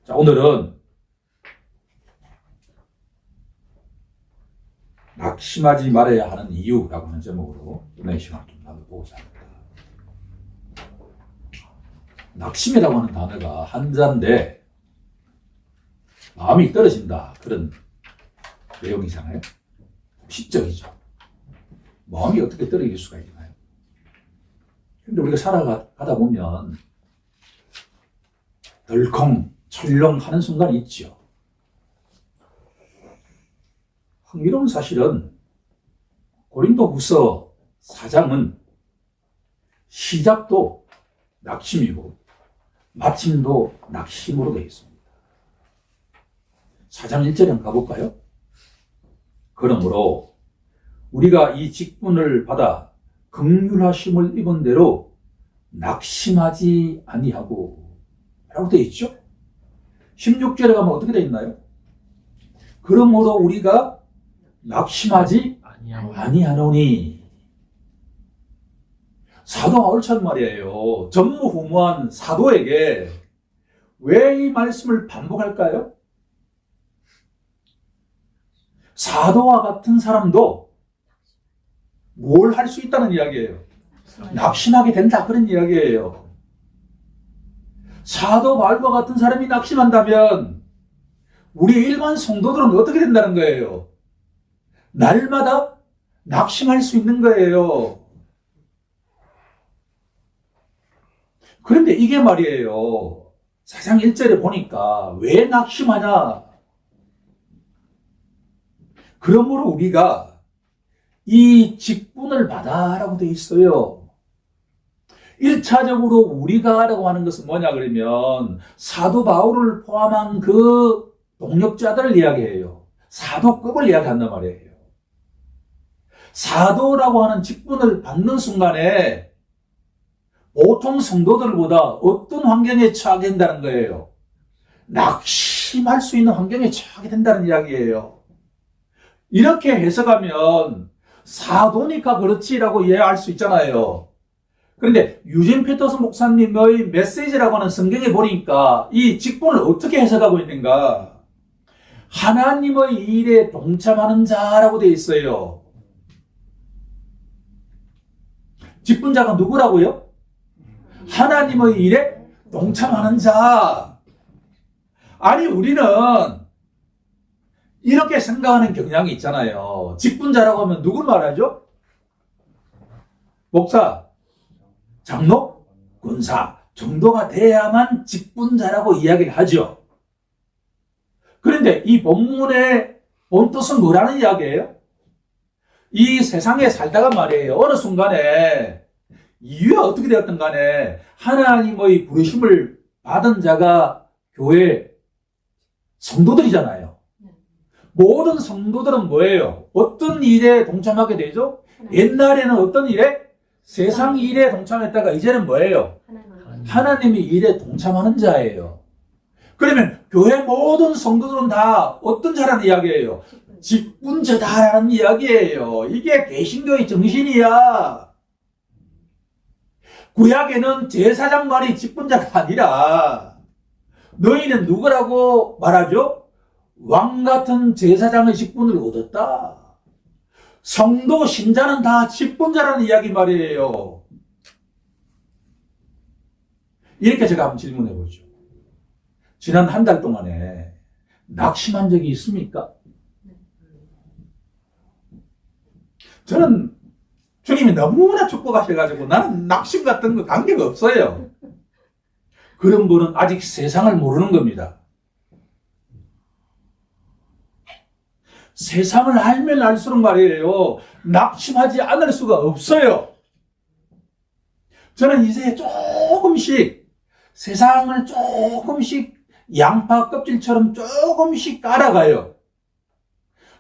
자, 오늘은 낙심하지 말아야 하는 이유라고 하는 제목으로 은혜의 시간을 좀 나눠보고자 합니다. 낙심이라고 하는 단어가 한자인데 마음이 떨어진다 그런 내용이잖아요. 시적이죠. 마음이 어떻게 떨어질 수가 있나요? 근데 우리가 살아가다 보면 덜컹 철렁하는 순간이 있죠. 흥미로운 사실은 고린도후서 4장은 시작도 낙심이고 마침도 낙심으로 되어 있습니다. 4장 1절에 한번 가볼까요? 그러므로 우리가 이 직분을 받아 긍휼하심을 입은 대로 낙심하지 아니하고 라고 되어 있죠? 16절에 가면 어떻게 되어 있나요? 그러므로 우리가 낙심하지 아니하노니. 사도가 옳단 말이에요. 전무후무한 사도에게 왜 이 말씀을 반복할까요? 사도와 같은 사람도 뭘 할 수 있다는 이야기예요. 낙심하게 된다 그런 이야기예요. 사도 바울과 같은 사람이 낙심한다면 우리 일반 성도들은 어떻게 된다는 거예요? 날마다 낙심할 수 있는 거예요. 그런데 이게 말이에요. 4장 1절에 보니까 왜 낙심하냐? 그러므로 우리가 이 직분을 받아라고 되어 있어요. 1차적으로 우리가 라고 하는 것은 뭐냐 그러면 사도 바울을 포함한 그 동역자들을 이야기해요. 사도급을 이야기한단 말이에요. 사도라고 하는 직분을 받는 순간에 보통 성도들보다 어떤 환경에 처하게 된다는 거예요? 낙심할 수 있는 환경에 처하게 된다는 이야기예요. 이렇게 해석하면 사도니까 그렇지라고 이해할 수 있잖아요. 그런데 유진 피터스 목사님의 메시지라고 하는 성경에 보니까 이 직분을 어떻게 해석하고 있는가? 하나님의 일에 동참하는 자라고 되어 있어요. 직분자가 누구라고요? 하나님의 일에 동참하는 자. 아니 우리는 이렇게 생각하는 경향이 있잖아요. 직분자라고 하면 누굴 말하죠? 목사, 장로, 군사 정도가 돼야만 직분자라고 이야기를 하죠. 그런데 이 본문의 본뜻은 뭐라는 이야기예요? 이 세상에 살다가 말이에요. 어느 순간에 이유가 어떻게 되었든 간에 하나님의 부르심을 받은 자가 교회 성도들이잖아요. 모든 성도들은 뭐예요? 어떤 일에 동참하게 되죠? 옛날에는 어떤 일에? 세상 일에 동참했다가 이제는 뭐예요? 하나님의 일에 동참하는 자예요. 그러면 교회 모든 성도들은 다 어떤 자라는 이야기예요? 직분자다라는 이야기예요. 이게 개신교의 정신이야. 구약에는 제사장만이 직분자가 아니라 너희는 누구라고 말하죠? 왕 같은 제사장의 직분을 얻었다. 성도 신자는 다 직분자라는 이야기 말이에요. 이렇게 제가 한번 질문해 보죠. 지난 한 달 동안에 낙심한 적이 있습니까? 저는 주님이 너무나 축복하셔가지고 나는 낙심 같은 거 관계가 없어요. 그런 분은 아직 세상을 모르는 겁니다. 세상을 알면 알수록 말이에요. 낙심하지 않을 수가 없어요. 저는 이제 조금씩 세상을 조금씩 양파 껍질처럼 조금씩 깔아가요.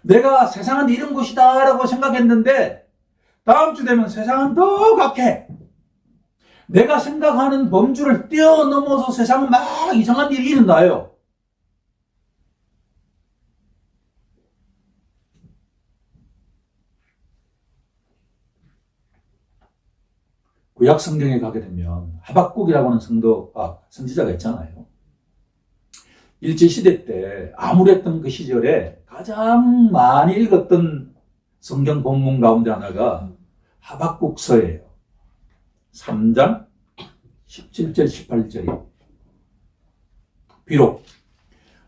내가 세상은 이런 곳이다 라고 생각했는데 다음 주 되면 세상은 더 각해. 내가 생각하는 범주를 뛰어넘어서 세상은 막 이상한 일이 일어나요. 구약 성경에 가게 되면 하박국이라고 하는 선지자가 있잖아요. 일제시대 때 암울했던 그 시절에 가장 많이 읽었던 성경 본문 가운데 하나가 하박국서예요. 3장 17절 18절이 비록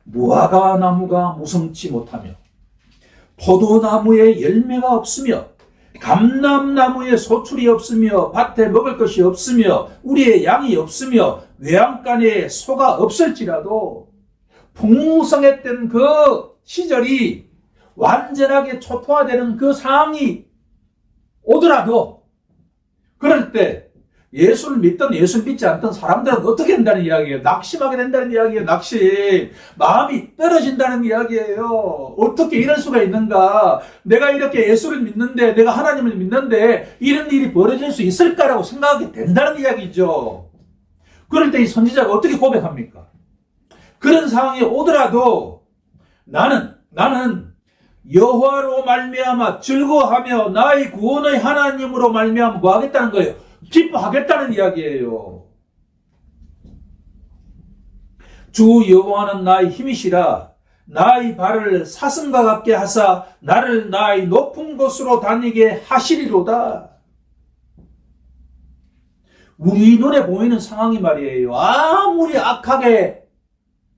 무화과 나무가 무성치 못하며 포도나무에 열매가 없으며 감람나무에 소출이 없으며 밭에 먹을 것이 없으며 우리의 양이 없으며 외양간에 소가 없을지라도 풍성했던 그 시절이 완전하게 초토화되는 그 상황이 오더라도 그럴 때 예수를 믿든 예수를 믿지 않던 사람들은 어떻게 된다는 이야기예요? 낙심하게 된다는 이야기예요. 낙심. 마음이 떨어진다는 이야기예요. 어떻게 이럴 수가 있는가? 내가 이렇게 예수를 믿는데, 내가 하나님을 믿는데 이런 일이 벌어질 수 있을까라고 생각하게 된다는 이야기죠. 그럴 때 이 선지자가 어떻게 고백합니까? 그런 상황이 오더라도 나는 여호와로 말미암아 즐거워하며 나의 구원의 하나님으로 말미암아 뭐 하겠다는 거예요? 기뻐하겠다는 이야기예요. 주 여호와는 나의 힘이시라. 나의 발을 사슴과 같게 하사 나를 나의 높은 곳으로 다니게 하시리로다. 우리 눈에 보이는 상황이 말이에요. 아무리 악하게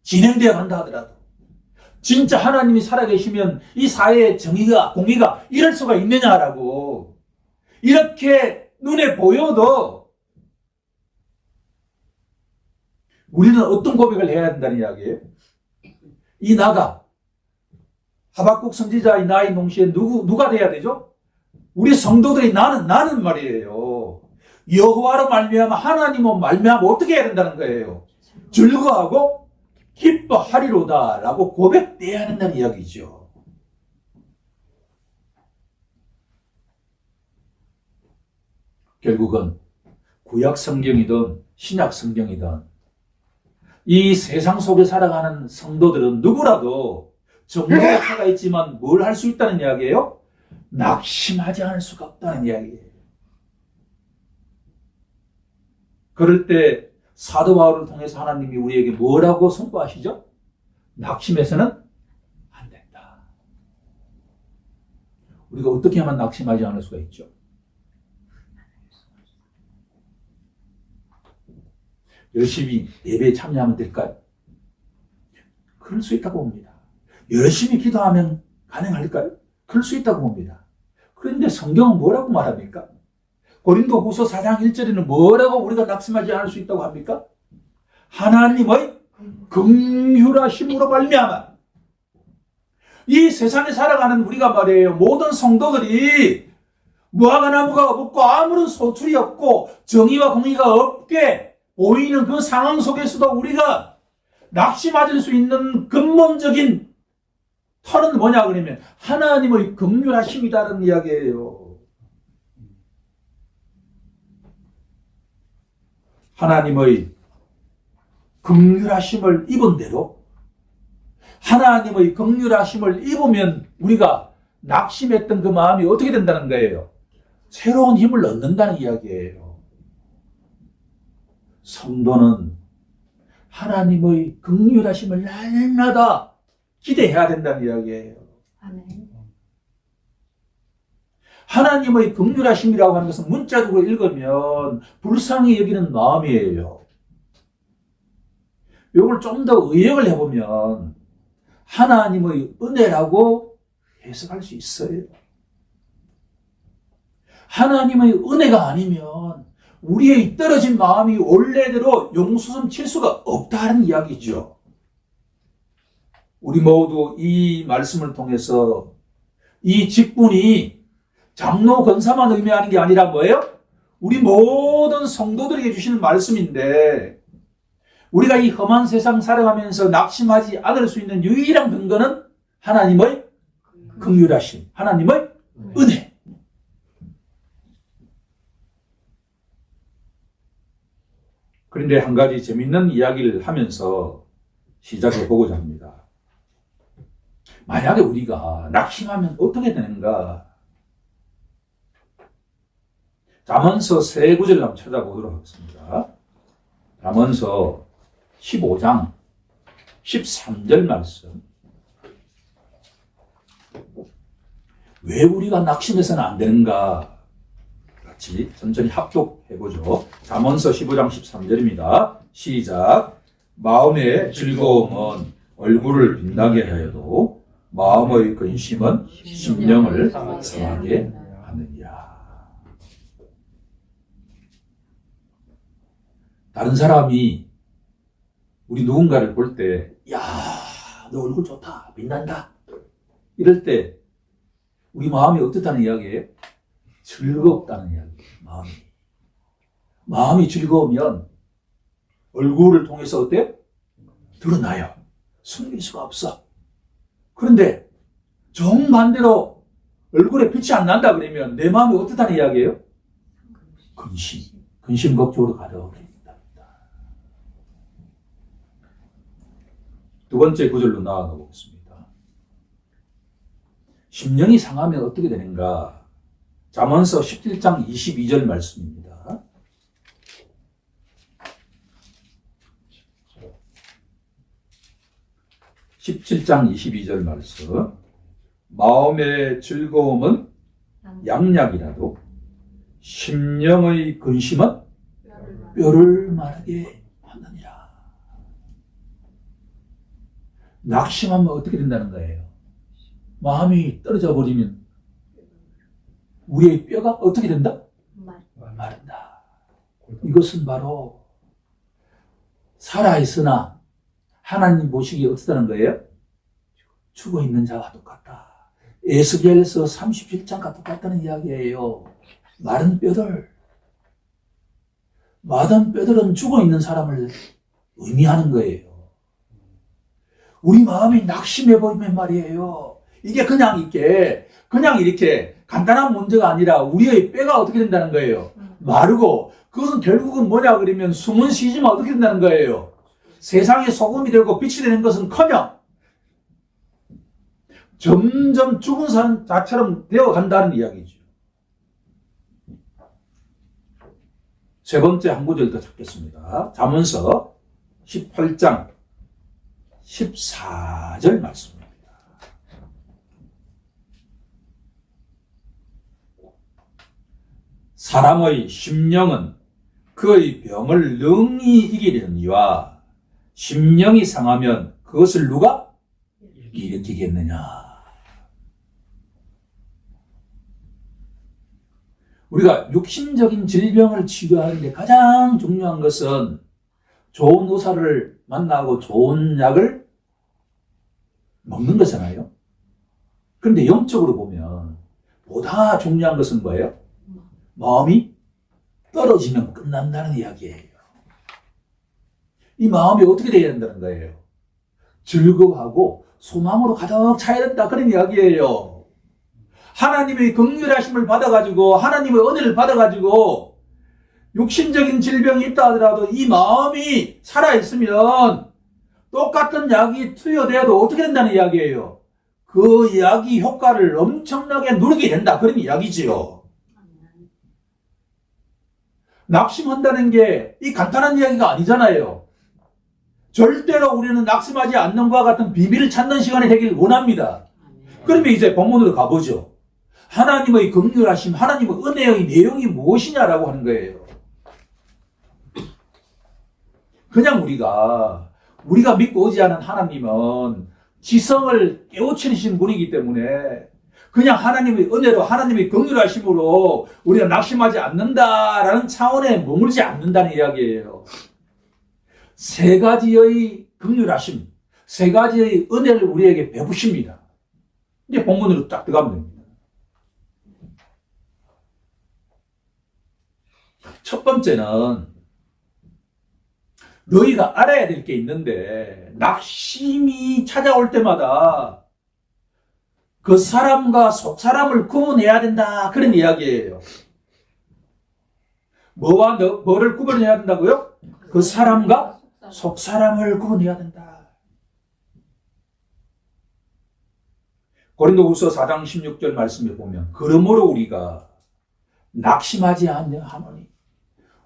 진행되어 간다 하더라도 진짜 하나님이 살아계시면 이 사회의 정의가 공의가 이럴 수가 있느냐라고 이렇게 눈에 보여도 우리는 어떤 고백을 해야 한다는 이야기예요? 이 나가 하박국 선지자의 나의 동시에 누가 돼야 되죠? 우리 성도들이 나는 말이에요. 여호와로 말미암아 하나님으로 말미암아 어떻게 해야 된다는 거예요? 즐거워하고 기뻐하리로다라고 고백해야 한다는 이야기죠. 결국은 구약 성경이든 신약 성경이든 이 세상 속에 살아가는 성도들은 누구라도 정도의 차가 있지만 뭘 할 수 있다는 이야기예요? 낙심하지 않을 수가 없다는 이야기예요. 그럴 때 사도 바울을 통해서 하나님이 우리에게 뭐라고 선포하시죠? 낙심해서는 안 된다. 우리가 어떻게 하면 낙심하지 않을 수가 있죠? 열심히 예배에 참여하면 될까요? 그럴 수 있다고 봅니다. 열심히 기도하면 가능할까요? 그럴 수 있다고 봅니다. 그런데 성경은 뭐라고 말합니까? 고린도후서 4장 1절에는 뭐라고 우리가 낙심하지 않을 수 있다고 합니까? 하나님의 긍휼하심으로 말미암아 이 세상에 살아가는 우리가 말이에요. 모든 성도들이 무화과 나무가 없고 아무런 소출이 없고 정의와 공의가 없게 보이는 그 상황 속에서도 우리가 낙심하실 수 있는 근본적인 터는 뭐냐 그러면 하나님의 긍휼하심이다라는 이야기예요. 하나님의 긍휼하심을 입은 대로 하나님의 긍휼하심을 입으면 우리가 낙심했던 그 마음이 어떻게 된다는 거예요? 새로운 힘을 얻는다는 이야기예요. 성도는 하나님의 긍휼하심을 날마다 기대해야 된다는 이야기예요. 아멘. 하나님의 긍휼하심이라고 하는 것은 문자적으로 읽으면 불쌍히 여기는 마음이에요. 이걸 좀 더 의역을 해보면 하나님의 은혜라고 해석할 수 있어요. 하나님의 은혜가 아니면 우리의 떨어진 마음이 원래대로 용수섬 칠 수가 없다는 이야기죠. 우리 모두 이 말씀을 통해서 이 직분이 장로 권사만 의미하는 게 아니라 뭐예요? 우리 모든 성도들에게 주시는 말씀인데 우리가 이 험한 세상 살아가면서 낙심하지 않을 수 있는 유일한 근거는 하나님의 긍휼하심, 하나님의 은혜. 그런데 한 가지 재밌는 이야기를 하면서 시작해 보고자 합니다. 만약에 우리가 낙심하면 어떻게 되는가? 잠언서 세 구절을 한번 찾아보도록 하겠습니다. 잠언서 15장 13절 말씀. 왜 우리가 낙심해서는 안 되는가? 같이 천천히 합독해보죠. 잠언서 15장 13절입니다. 시작. 마음의 즐거움은 얼굴을 빛나게 하여도 마음의 근심은 심령을 상하게 하느니라. 다른 사람이 우리 누군가를 볼 때, 야, 너 얼굴 좋다, 빛난다. 이럴 때 우리 마음이 어떻다는 이야기예요? 즐겁다는 이야기예요. 마음이 즐거우면 얼굴을 통해서 어때요? 드러나요. 숨길 수가 없어. 그런데 정반대로 얼굴에 빛이 안 난다 그러면 내 마음이 어떻다는 이야기예요? 근심 걱정으로 가득해 있답니다. 두 번째 구절로 나아가 보겠습니다. 심령이 상하면 어떻게 되는가? 잠언서 17장 22절 말씀입니다. 17장 22절 말씀. 마음의 즐거움은 양약이라도 심령의 근심은 뼈를 마르게 하느니라. 낙심하면 어떻게 된다는 거예요? 마음이 떨어져 버리면 우리의 뼈가 어떻게 된다? 마른다. 이것은 바로 살아있으나 하나님 보시기에 어떻다는 거예요? 죽어있는 자와 똑같다. 에스겔서 37장과 똑같다는 이야기예요. 마른 뼈들은 죽어있는 사람을 의미하는 거예요. 우리 마음이 낙심해버리면 말이에요. 이게 그냥 이렇게 간단한 문제가 아니라 우리의 뼈가 어떻게 된다는 거예요? 마르고, 그것은 결국은 뭐냐 그러면 숨은 쉬지만 어떻게 된다는 거예요? 세상에 소금이 되고 빛이 되는 것은커녕 점점 죽은 사람 자처럼 되어간다는 이야기죠. 세 번째 한 구절 더 찾겠습니다. 잠언서 18장 14절 말씀입니다. 사람의 심령은 그의 병을 능히 이기려니와 심령이 상하면 그것을 누가 일으키겠느냐. 우리가 육신적인 질병을 치료하는데 가장 중요한 것은 좋은 의사를 만나고 좋은 약을 먹는 거잖아요. 그런데 영적으로 보면 보다 중요한 것은 뭐예요? 마음이 떨어지면 끝난다는 이야기예요. 이 마음이 어떻게 되어야 된다는 거예요? 즐거워하고 소망으로 가득 차야 된다, 그런 이야기예요. 하나님의 긍휼하심을 받아가지고 하나님의 은혜를 받아가지고 육신적인 질병이 있다 하더라도 이 마음이 살아있으면 똑같은 약이 투여되어도 어떻게 된다는 이야기예요? 그 약이 효과를 엄청나게 누리게 된다, 그런 이야기지요. 낙심한다는 게 이 간단한 이야기가 아니잖아요. 절대로 우리는 낙심하지 않는 것과 같은 비밀을 찾는 시간이 되길 원합니다. 그러면 이제 본문으로 가보죠. 하나님의 긍휼하심, 하나님의 은혜의 내용이 무엇이냐라고 하는 거예요. 그냥 우리가 믿고 의지하는 하나님은 지성을 깨우치신 분이기 때문에 그냥 하나님의 은혜로, 하나님의 긍휼하심으로 우리가 낙심하지 않는다라는 차원에 머물지 않는다는 이야기예요. 세 가지의 긍휼하심, 세 가지의 은혜를 우리에게 베푸십니다. 이제 본문으로 딱 들어가면 됩니다. 첫 번째는 너희가 알아야 될 게 있는데 낙심이 찾아올 때마다 그 사람과 속사람을 구분해야 된다, 그런 이야기예요. 뭐를 구분해야 된다고요? 그 사람과 속사람을 구분해야 된다. 고린도후서 4장 16절 말씀에 보면 그러므로 우리가 낙심하지 않냐 하노니.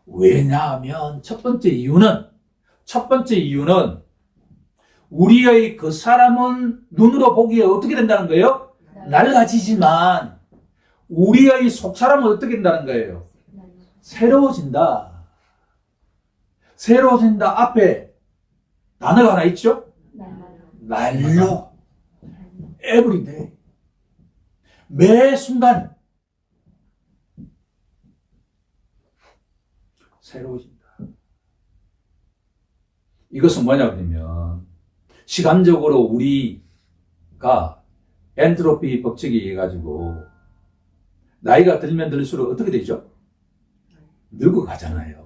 왜냐하면 첫 번째 이유는 우리의 그 사람은 눈으로 보기에 어떻게 된다는 거예요? 낡아지지만 우리의 속 사람은 어떻게 된다는 거예요? 새로워진다. 새로워진다 앞에 단어가 하나 있죠? 날로. everyday. 매 순간 새로워진다. 이것은 뭐냐 그러면 시간적으로 우리가 엔트로피 법칙에 의해 가지고 나이가 들면 들수록 어떻게 되죠? 늙어가잖아요.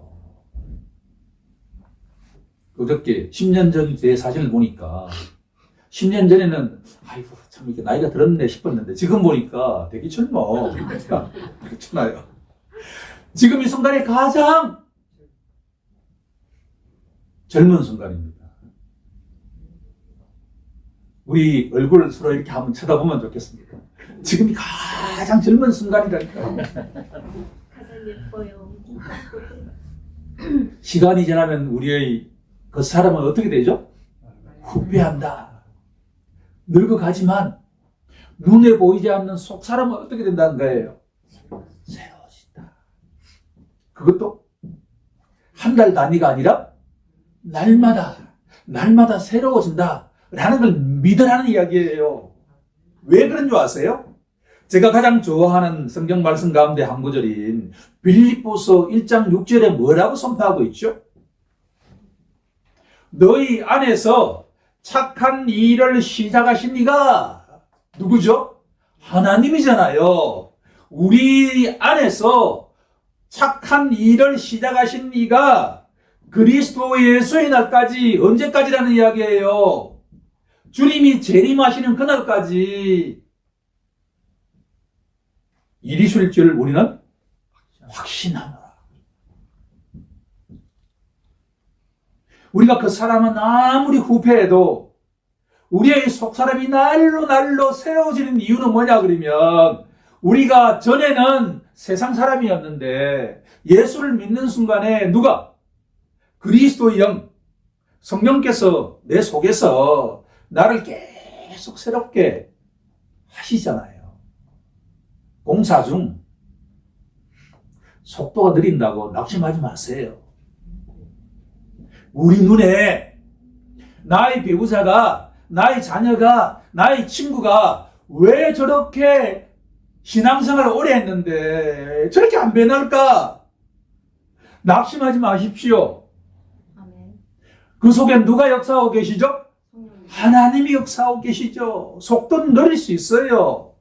어저께 10년 전 제 사진을 보니까 10년 전에는 아이고 참 이렇게 나이가 들었네 싶었는데 지금 보니까 되게 젊어. 그렇잖아요. 지금 이 순간이 가장 젊은 순간입니다. 우리 얼굴을 서로 이렇게 한번 쳐다보면 좋겠습니다. 지금이 가장 젊은 순간이라니까요. 가장 예뻐요. 시간이 지나면 우리의 그 사람은 어떻게 되죠? 후퇴한다. 늙어가지만 눈에 보이지 않는 속 사람은 어떻게 된다는 거예요? 새로워진다. 그것도 한 달 단위가 아니라 날마다 새로워진다 라는 걸 믿으라는 이야기예요. 왜 그런 줄 아세요? 제가 가장 좋아하는 성경 말씀 가운데 한 구절인 빌립보서 1장 6절에 뭐라고 선포하고 있죠? 너희 안에서 착한 일을 시작하신 이가 누구죠? 하나님이잖아요. 우리 안에서 착한 일을 시작하신 이가 그리스도 예수의 날까지 언제까지라는 이야기예요. 주님이 재림하시는 그날까지 이리실 줄 우리는 확신하노라. 우리가 그 사람은 아무리 후패해도 우리의 속사람이 날로 세워지는 이유는 뭐냐 그러면 우리가 전에는 세상 사람이었는데 예수를 믿는 순간에 누가? 그리스도의 영, 성령께서 내 속에서 나를 계속 새롭게 하시잖아요. 공사 중 속도가 느린다고 낙심하지 마세요. 우리 눈에 나의 배우자가, 나의 자녀가, 나의 친구가 왜 저렇게 신앙생활을 오래 했는데 저렇게 안 변할까? 낙심하지 마십시오. 그 속에 누가 역사하고 계시죠? 하나님이 역사하고 계시죠. 속도는 느릴 수 있어요.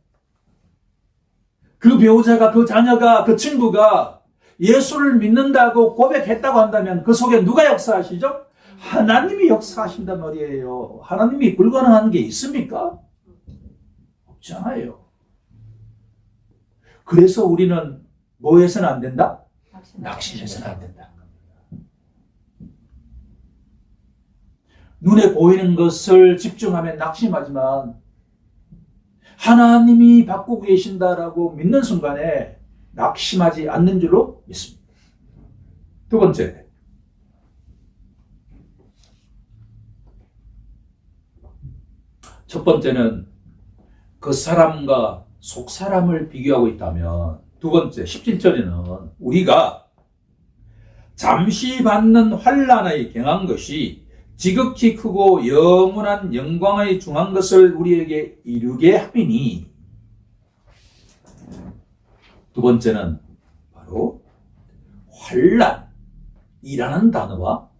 그 배우자가, 그 자녀가, 그 친구가 예수를 믿는다고 고백했다고 한다면 그 속에 누가 역사하시죠? 하나님이 역사하신단 말이에요. 하나님이 불가능한 게 있습니까? 없잖아요. 그래서 우리는 뭐 해서는 안 된다? 낙심해서는 안 된다. 눈에 보이는 것을 집중하면 낙심하지만 하나님이 바꾸고 계신다라고 믿는 순간에 낙심하지 않는 줄로 믿습니다. 두 번째, 첫 번째는 그 사람과 속 사람을 비교하고 있다면, 두 번째 17절에는 우리가 잠시 받는 환난의 경한 것이 지극히 크고 영원한 영광의 중한 것을 우리에게 이루게 함이니, 두 번째는 바로 환난이라는 단어와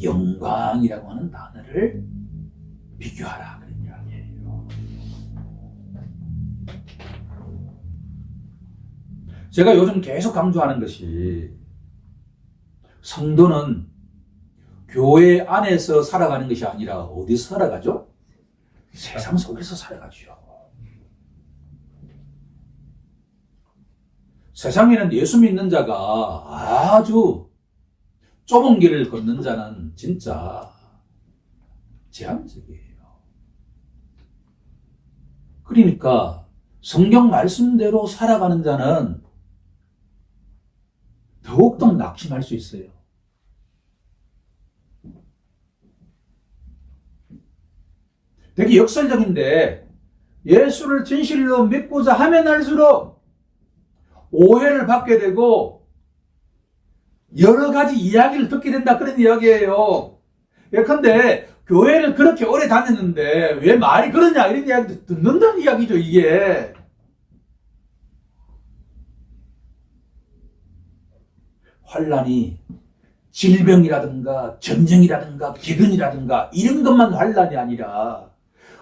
영광이라고 하는 단어를 비교하라 그런 이야기예요. 제가 요즘 계속 강조하는 것이 성도는 교회 안에서 살아가는 것이 아니라 어디서 살아가죠? 세상 속에서 살아가죠. 세상에는 예수 믿는 자가 아주 좁은 길을 걷는 자는 진짜 제한적이에요. 그러니까 성경 말씀대로 살아가는 자는 더욱더 낙심할 수 있어요. 되게 역설적인데 예수를 진실로 믿고자 하면 할수록 오해를 받게 되고 여러 가지 이야기를 듣게 된다 그런 이야기예요. 예컨대 교회를 그렇게 오래 다녔는데 왜 말이 그러냐 이런 이야기도 듣는다는 이야기죠. 이게 환난이 질병이라든가 전쟁이라든가 기근이라든가 이런 것만 환난이 아니라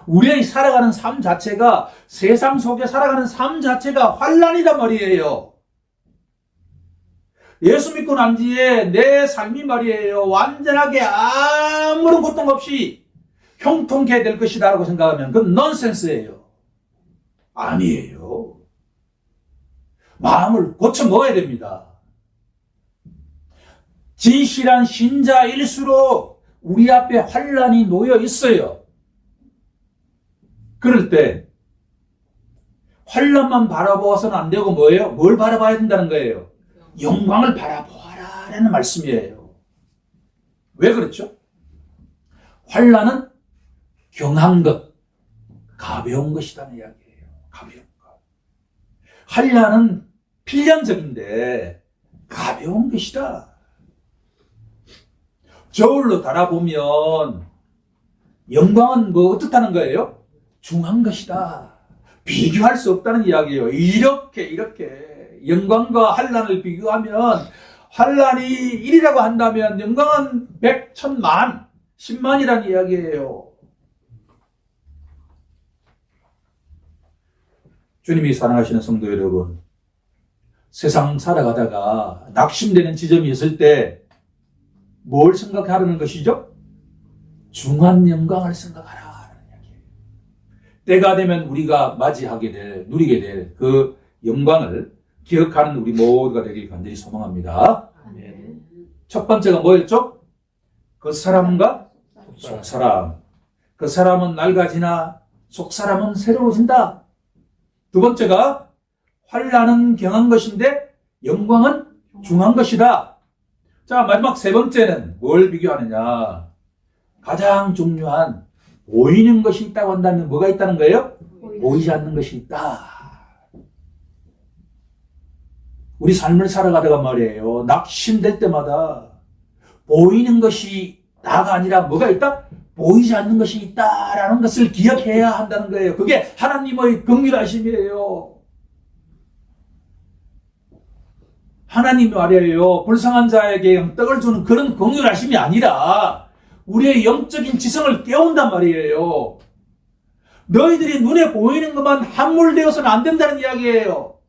우리의 살아가는 삶 자체가 세상 속에 살아가는 삶 자체가 환난이란 말이에요. 예수 믿고 난 뒤에 내 삶이 말이에요. 완전하게 아무런 고통 없이 형통케 될 것이다 라고 생각하면 그건 넌센스예요. 아니에요. 마음을 고쳐 먹어야 됩니다. 진실한 신자일수록 우리 앞에 환난이 놓여 있어요. 그럴 때 환난만 바라보아서는 안 되고 뭐예요? 뭘 바라봐야 된다는 거예요? 영광을 바라보아라 라는 말씀이에요. 왜 그렇죠? 환난은 경한 것, 가벼운 것이라는 이야기예요. 가벼운 것. 환난은 필연적인데 가벼운 것이다. 저울로 달아보면 영광은 뭐 어떻다는 거예요? 중한 것이다. 비교할 수 없다는 이야기예요. 이렇게 영광과 환난을 비교하면 환난이 1이라고 한다면 영광은 100, 1000만, 10만이라는 이야기예요. 주님이 사랑하시는 성도 여러분, 세상 살아가다가 낙심되는 지점이 있을 때 뭘 생각하라는 것이죠? 중한 영광을 생각하라. 때가 되면 우리가 누리게 될 그 영광을 기억하는 우리 모두가 되길 간절히 소망합니다. 아멘. 첫 번째가 뭐였죠? 그 사람과 속 사람. 그 사람은 낡아지나 속 사람은 새로워진다. 두 번째가 환난은 경한 것인데 영광은 중한 것이다. 자, 마지막 세 번째는 뭘 비교하느냐? 가장 중요한 보이는 것이 있다고 한다면 뭐가 있다는 거예요? 보이지 않는 것이 있다. 우리 삶을 살아가다가 말이에요. 낙심될 때마다 보이는 것이 나가 아니라 뭐가 있다? 보이지 않는 것이 있다라는 것을 기억해야 한다는 거예요. 그게 하나님의 긍휼하심이에요. 하나님이 말이에요. 불쌍한 자에게 떡을 주는 그런 긍휼하심이 아니라 우리의 영적인 지성을 깨운단 말이에요. 너희들이 눈에 보이는 것만 함몰되어서는 안 된다는 이야기예요.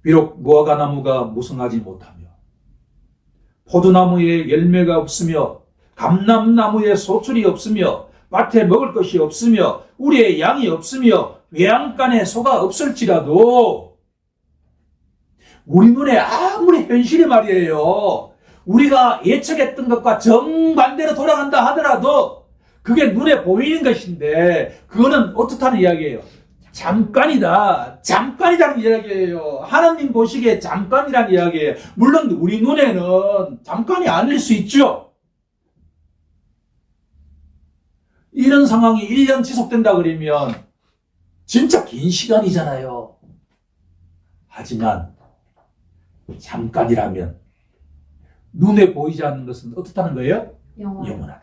비록 무화과나무가 무성하지 못하며 포도나무에 열매가 없으며 감람나무에 소출이 없으며 밭에 먹을 것이 없으며 우리의 양이 없으며 외양간에 소가 없을지라도 우리 눈에 아무리 현실이 말이에요. 우리가 예측했던 것과 정반대로 돌아간다 하더라도 그게 눈에 보이는 것인데 그거는 어떻다는 이야기예요? 잠깐이다는 이야기예요. 하나님 보시기에 잠깐이라는 이야기예요. 물론 우리 눈에는 잠깐이 아닐 수 있죠. 이런 상황이 1년 지속된다 그러면 진짜 긴 시간이잖아요. 하지만 잠깐이라면 눈에 보이지 않는 것은 어떻다는 거예요? 영원하다.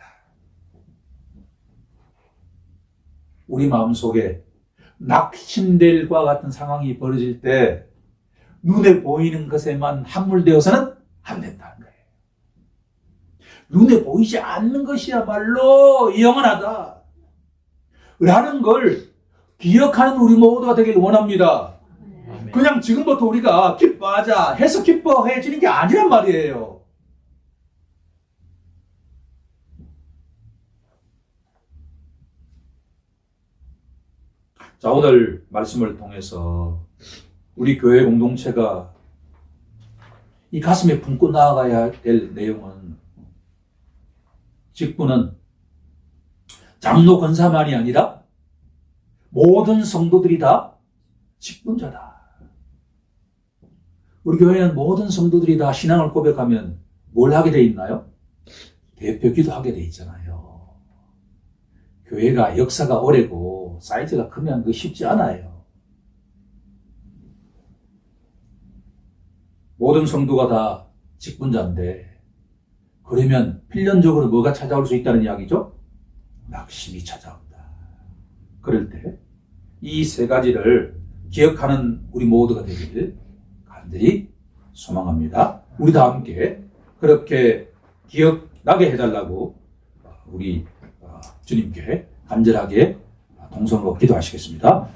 우리 마음속에 낙심될 과 같은 상황이 벌어질 때 눈에 보이는 것에만 함몰되어서는 안 된다는 거예요. 눈에 보이지 않는 것이야말로 영원하다 라는 걸 기억하는 우리 모두가 되길 원합니다. 그냥 지금부터 우리가 기뻐하자 해서 기뻐해지는 게 아니란 말이에요. 자, 오늘 말씀을 통해서 우리 교회 공동체가 이 가슴에 품고 나아가야 될 내용은 직분은 장로 권사만이 아니라 모든 성도들이 다 직분자다. 우리 교회는 모든 성도들이 다 신앙을 고백하면 뭘 하게 돼 있나요? 대표기도 하게 돼 있잖아요. 교회가 역사가 오래고 사이즈가 크면 그거 쉽지 않아요. 모든 성도가 다 직분자인데 그러면 필연적으로 뭐가 찾아올 수 있다는 이야기죠? 낙심이 찾아온다. 그럴 때 이 세 가지를 기억하는 우리 모두가 되기를 간절히 소망합니다. 우리 다 함께 그렇게 기억나게 해달라고 우리 주님께 간절하게 동성으로 기도하시겠습니다.